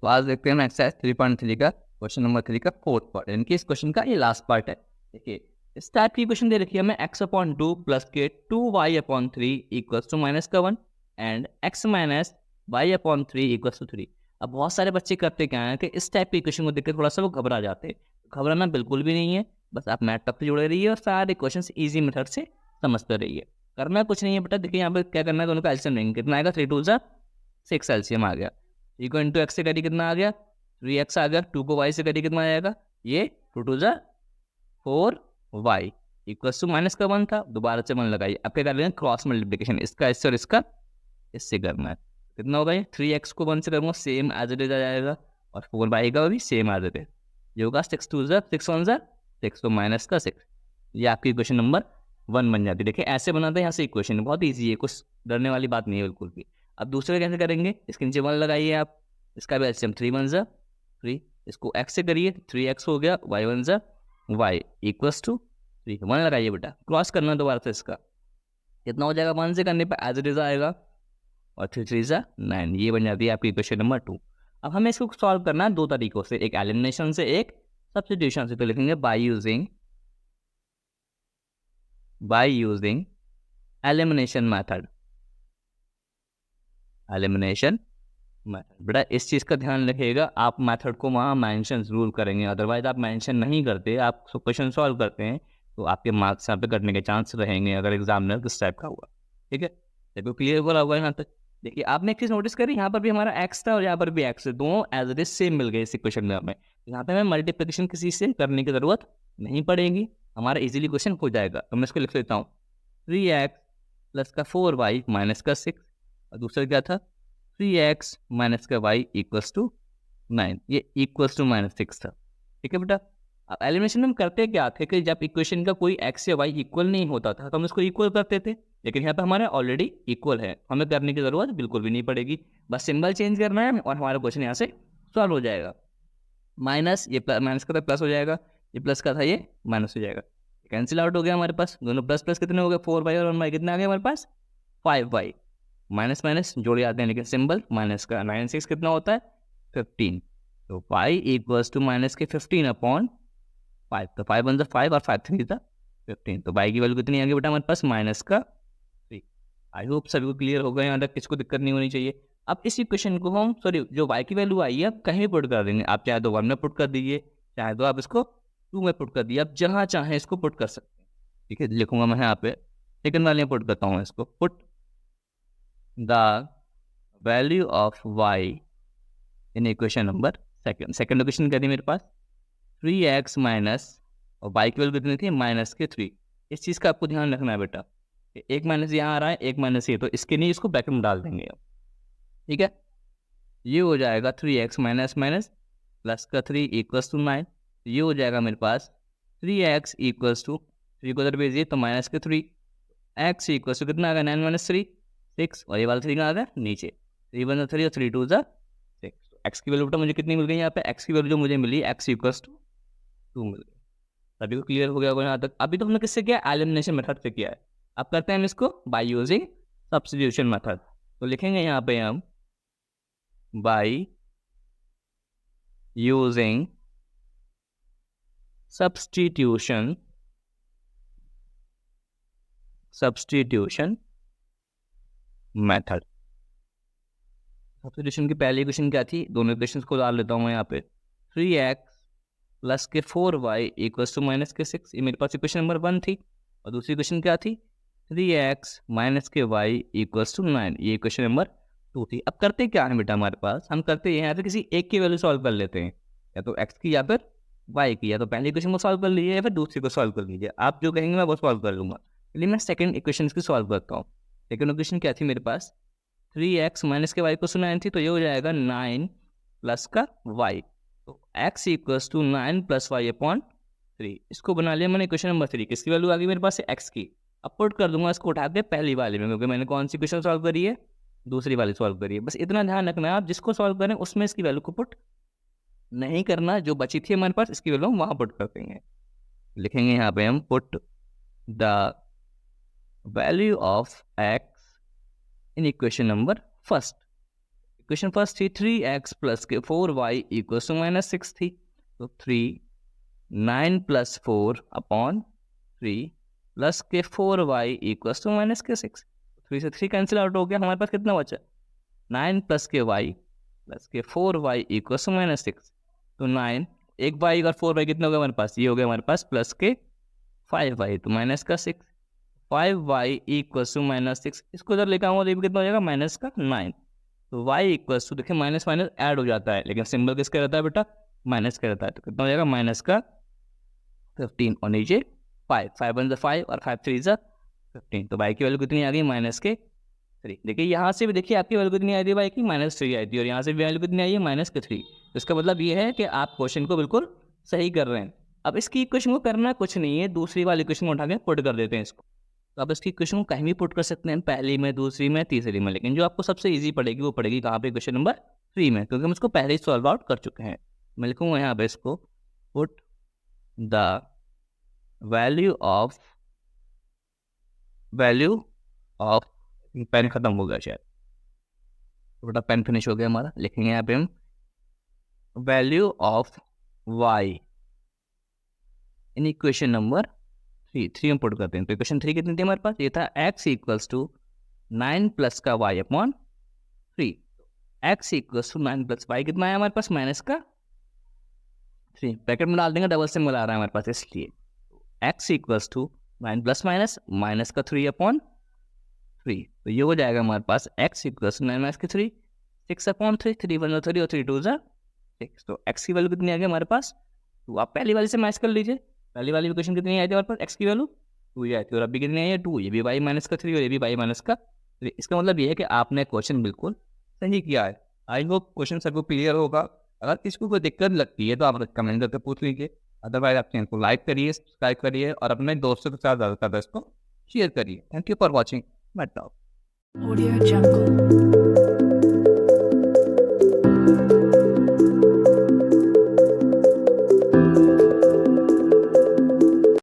तो आज देखते हैं ना एक्सरसाइज 3.3 का क्वेश्चन नंबर 3 का फोर्थ पार्ट, यानी कि इस क्वेश्चन का ये लास्ट पार्ट है। देखिए इस टाइप की क्वेश्चन दे रखी है हमें x/2 प्लस के 2y/3 इक्वल्स टू माइनस का 1 and x minus y/3 equals to 3। अब बहुत सारे बच्चे करते क्या है कि इस टाइप की क्वेश्चन को देखकर थोड़ा सा वो घबरा जाते हैं। घबराना बिल्कुल भी नहीं है, बस आप मैथ तक से जुड़े रहिए और सारे क्वेश्चन ईजी मेथड से समझते रहिए। करना कुछ नहीं है बेटा, देखिए यहाँ पर क्या करना है, दोनों का एलसीएम लेंगे। कितना आएगा, 3 2 6 एलसीएम आ गया। 3 को इंटू एक्स से करिए कितना आ गया, 3x आ गया। 2 को y से करिए कितना आएगा, ये 2 2 4y इक्वल्स टू माइनस का 1 था, दोबारा से 1 लगाइए। अब क्या कर रहे हैं, क्रॉस मल्टीप्लिकेशन, इसका इससे और इसका इससे करना है। कितना होगा ये, 3x को 1 से करूँगा सेम एज इट इज आ जाएगा, और 4y का भी सेम एज इट इज। ये होगा 6 2 6 1 6, तो माइनस का 6। ये आपकी क्वेश्चन नंबर 1 बन जाती है। देखिए ऐसे बनाते हैं यहाँ से इक्वेशन, बहुत ईजी है, कुछ डरने वाली बात नहीं है बिल्कुल भी। अब दूसरे कैसे करेंगे, इसके नीचे 1 लगाइए आप, इसका भी एलसीएम 3 1 3, इसको x से करिए, 3x हो गया, y 1 y इक्वल्स टू 3। 1 लगाइए बेटा, क्रॉस करना दोबारा से, इसका कितना हो जाएगा, 1 से करने पर एज इट इज आएगा, और 3 3 9। ये बन जाती है आपकी क्वेश्चन नंबर 2। अब हमें इसको सॉल्व करना है दो तरीकों से, एक एलिमिनेशन से, एक सब्स्टिट्यूशन से। तो लिखेंगे by using elimination method. Elimination method बेटा इस चीज़ का ध्यान रखिएगा, आप मेथड को वहाँ मेंशन जरूर करेंगे, अदरवाइज आप मेंशन नहीं करते, आप क्वेश्चन सॉल्व करते हैं तो आपके मार्क्स यहाँ पे कटने के चांस रहेंगे अगर एग्जामिनर किस टाइप का हुआ। ठीक है, देखो क्लियर बोला हुआ है यहाँ तक। देखिए आपने एक चीज़ नोटिस करी, यहाँ पर भी हमारा एक्स था और यहाँ पर भी एक्स है, दोनों एज इट इज सेम मिल गए इस इक्वेशन में हमें। यहाँ पे हमें मल्टीप्लिकेशन किसी से करने की जरूरत नहीं पड़ेगी, हमारा इजीली क्वेश्चन हो जाएगा। तो मैं इसको लिख लेता हूँ, 3x प्लस का 4y माइनस का 6, और दूसरा क्या था, 3x माइनस का y इक्वल्स टू 9, ये इक्वल्स टू माइनस 6 था। ठीक है बेटा, अब एलिमिनेशन में हम करते क्या थे कि जब इक्वेशन का कोई x या y इक्वल नहीं होता था तो हम इसको इक्वल करते थे, लेकिन यहाँ पे हमारे ऑलरेडी इक्वल है, हमें करने की जरूरत बिल्कुल भी नहीं पड़ेगी, बस सिंबल चेंज करना है और हमारा क्वेश्चन यहाँ से सॉल्व हो जाएगा। माइनस, ये माइनस का था प्लस हो जाएगा, ये प्लस का था ये माइनस हो जाएगा, कैंसिल आउट हो गया हमारे पास, दोनों प्लस प्लस कितने हो गए, 4y और 1y कितने आ गए हमारे पास, 5y। माइनस माइनस जोड़े आते हैं लेकिन सिंबल माइनस का, 9 6 कितना होता है, 15। तो y इक्वल्स टू माइनस के 15 अपॉन 5, तो 5 1 5 और 5 3 था 15, तो y की वैल्यू कितनी आ गई बेटा हमारे पास, माइनस का 3। आई होप सभी को क्लियर हो गया, यहाँ तक किसको दिक्कत नहीं होनी चाहिए। अब इस इक्वेशन को हम, सॉरी जो y की वैल्यू आई है अब कहीं भी पुट कर देंगे, आप चाहे तो 1 में पुट कर दीजिए, चाहे तो आप इसको 2 में पुट कर दीजिए, आप जहाँ चाहें इसको पुट कर सकते हैं। ठीक है, लिखूंगा मैं यहाँ पे, सेकंड वाले में पुट करता हूँ इसको, put the value of y in equation number second equation क्या थी मेरे पास, 3x माइनस, और y की वैल्यू कितनी थी, माइनस के 3। इस चीज़ का आपको ध्यान रखना है बेटा, एक माइनस यहाँ आ रहा है, एक माइनस ये, तो इसके नहीं, इसको ब्रैकेट में डाल देंगे अब। ठीक है, ये हो जाएगा 3x माइनस माइनस प्लस का 3 इक्वल्स टू 9, ये हो जाएगा मेरे पास 3x इक्वल्स टू 3 को उधर भेजिए तो माइनस के 3, x इक्वल्स टू कितना आ गया, 9 माइनस 3 6, और ये वाला 3 आ गया नीचे, 3 1 3 और 3 2 6। एक्स की वैल्यू बेटा मुझे कितनी मिल गई यहाँ पे, एक्स की वैल्यू जो मुझे मिली x इक्वल्स टू 2 मिल गई। सभी को क्लियर हो गया होगा यहाँ तक। अभी तो हमने किससे किया, एलिमिनेशन मेथड से किया है, अब करते हैं हम इसको बाय यूजिंग सब्स्टिट्यूशन मेथड। तो लिखेंगे यहाँ पे हम by using substitution method. Substitution की पहली इक्वेशन क्या थी, दोनों इक्वेशंस को डाल लेता हूँ मैं यहाँ पे, 3x प्लस के 4y इक्वल्स टू माइनस के 6, ये मेरे पास इक्वेशन नंबर 1 थी, और दूसरी इक्वेशन क्या थी, 3x माइनस के y इक्वल्स टू 9, ये इक्वेशन नंबर 2 थी। अब करते क्या है बेटा हमारे पास, हम करते हैं यहाँ पे किसी एक की वैल्यू सॉल्व कर लेते हैं, या तो x की या फिर y की, या तो पहली इक्वेशन को सॉल्व कर लीजिए या फिर दूसरी को सॉल्व कर लीजिए, आप जो कहेंगे मैं वो सॉल्व कर लूँगा। चलिए मैं सेकंड इक्वेशन की सॉल्व करता हूँ। सेकंड इक्वेशन क्या थी मेरे पास, 3x माइनस के y को 9 थी, तो ये हो जाएगा 9 प्लस का y, तो x equals to 9 plus y upon 3। इसको बना लिया मैंने इक्वेशन नंबर 3, किसकी वैल्यू आ गई मेरे पास, x की। अब पुट कर दूंगा इसको उठा के पहली वाली में, क्योंकि मैंने कौन सी इक्वेशन सॉल्व करी है, दूसरी वाली सॉल्व करी है। बस इतना ध्यान रखना है, आप जिसको सॉल्व करें उसमें इसकी वैल्यू को पुट नहीं करना, जो बची थी हमारे पास इसकी वैल्यू हम वहाँ पुट कर देंगे। लिखेंगे यहाँ पे हम, put the value of x in equation number first. Question first थी 3x प्लस के 4y इक्वल्स टू -6 थी, तो 9 प्लस 4 अपॉन 3 प्लस के 4y इक्वल्स टू -6। 3 से 3 कैंसिल आउट हो गया, हमारे पास कितना बचा 9 प्लस के y प्लस के 4y इक्वल्स टू -6। तो 9 एक y और 4y कितना हो गया हमारे पास, ये हो गया हमारे पास प्लस के 5y तो माइनस का 6, 5y इक्वल्स टू -6। इसको इधर लेकर आऊँगा तो ये भी कितना हो जाएगा माइनस का 9। तो y इक्वल्स टू देखिए माइनस माइनस ऐड हो जाता है, लेकिन सिंबल किसका रहता है बेटा, माइनस का रहता है। तो कितना हो जाएगा माइनस का 15 और नीचे 5, 5 1 5 और 5 3 15। तो y की वैल्यू कितनी आ गई माइनस के 3। देखिए यहाँ से भी देखिए आपकी वैल्यू कितनी आई थी y की -3 आई थी, और यहाँ से भी वैल्यू कितनी आई है माइनस के 3। तो इसका मतलब ये है कि आप क्वेश्चन को बिल्कुल सही कर रहे हैं। अब इसकी इक्वेशन को करना कुछ नहीं है, दूसरी वाली इक्वेशन को उठा के पुट कर देते हैं इसको। तो आप इसकी इक्वेशन को कहीं भी पुट कर सकते हैं, पहली में, दूसरी में, तीसरी में, लेकिन जो आपको सबसे इजी पड़ेगी वो पड़ेगी कहाँ पे, क्वेश्चन नंबर 3 में, क्योंकि हम इसको पहले ही सॉल्व आउट कर चुके हैं। मैं लिखूँगा यहाँ पे इसको, put the value of pen खत्म हो गया शायद, तो बेटा पेन फिनिश हो गया हमारा। लिखेंगे यहाँ पे हम value of y in equation number 3 हम पुट करते हैं। तो इक्वेशन 3 कितनी थी हमारे पास, ये था x इक्वल्स टू 9 प्लस का y upon 3। x equals to 9 plus y कितना है हमारे पास माइनस का 3, ब्रैकेट में डाल देंगे, डबल सिंबल आ रहा है हमारे पास इसलिए। x equals to 9 plus minus minus का 3 अपॉन 3, तो ये हो जाएगा हमारे पास x इक्वल्स टू 9 माइनस के 3, 6 अपॉन 3, 3 1 3 और 3 2 6। तो x की वैल्यू कितनी आ गई हमारे पास, तो आप पहली वाली से मैच कर लीजिए। पहली वाली इक्वेशन कितनी आई थी हमारे पास, x की वैल्यू 2 आई थी, और अभी कितनी आई है 2, ये भी y माइनस का 3 और ये भी y माइनस का 3। इसका मतलब ये है कि आपने क्वेश्चन बिल्कुल सही किया है। आई होप क्वेश्चन सबको क्लियर होगा। अगर किसी को कोई दिक्कत लगती है तो आप कमेंट करके पूछ लीजिए, अदरवाइज आप चैनल को लाइक करिए, सब्सक्राइब करिए और अपने दोस्तों के साथ ज़्यादा इसको शेयर करिए। Thank you for watching. मैं Audio Jungle.